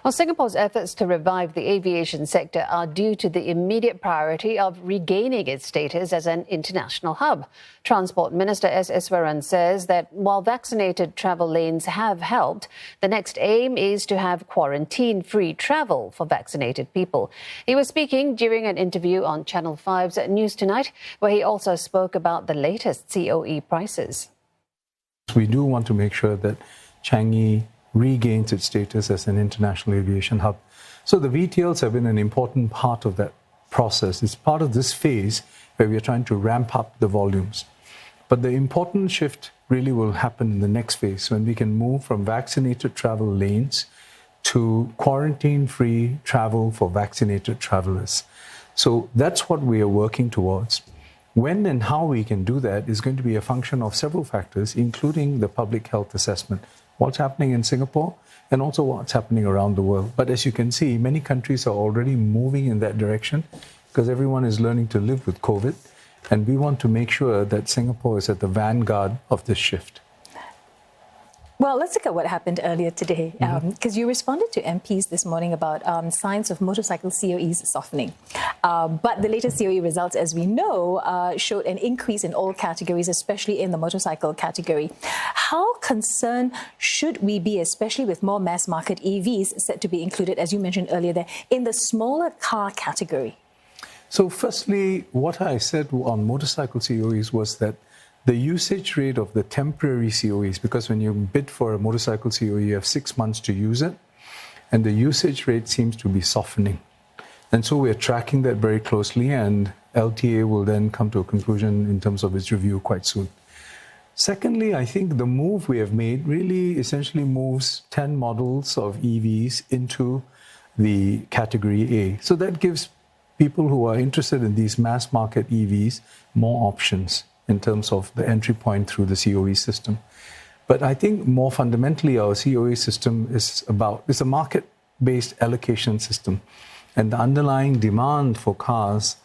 Well, Singapore's efforts to revive the aviation sector are due to the immediate priority of regaining its status as an international hub. Transport Minister S Iswaran says that while vaccinated travel lanes have helped, the next aim is to have quarantine-free travel for vaccinated people. He was speaking during an interview on Channel 5's News Tonight, where he also spoke about the latest COE prices. We do want to make sure that Changi regains its status as an international aviation hub. So the VTLs have been an important part of that process. It's part of this phase where we are trying to ramp up the volumes. But the important shift really will happen in the next phase when we can move from vaccinated travel lanes to quarantine-free travel for vaccinated travelers. So that's what we are working towards. When and how we can do that is going to be a function of several factors, including the public health assessment, what's happening in Singapore, and also what's happening around the world. But as you can see, many countries are already moving in that direction because everyone is learning to live with COVID. And we want to make sure that Singapore is at the vanguard of this shift. Well, let's look at what happened earlier today, because you responded to MPs this morning about signs of motorcycle COEs softening. But the latest COE results, as we know, showed an increase in all categories, especially in the motorcycle category. How concerned should we be, especially with more mass market EVs set to be included, as you mentioned earlier there, in the smaller car category? So firstly, what I said on motorcycle COEs was that the usage rate of the temporary COEs, because when you bid for a motorcycle COE, you have 6 months to use it, and the usage rate seems to be softening. And so we're tracking that very closely, and LTA will then come to a conclusion in terms of its review quite soon. Secondly, I think the move we have made really essentially moves 10 models of EVs into the category A. So that gives people who are interested in these mass market EVs more options in terms of the entry point through the COE system. But I think more fundamentally, our COE system is a market-based allocation system. And the underlying demand for cars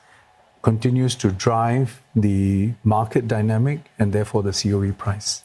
continues to drive the market dynamic and therefore the COE price.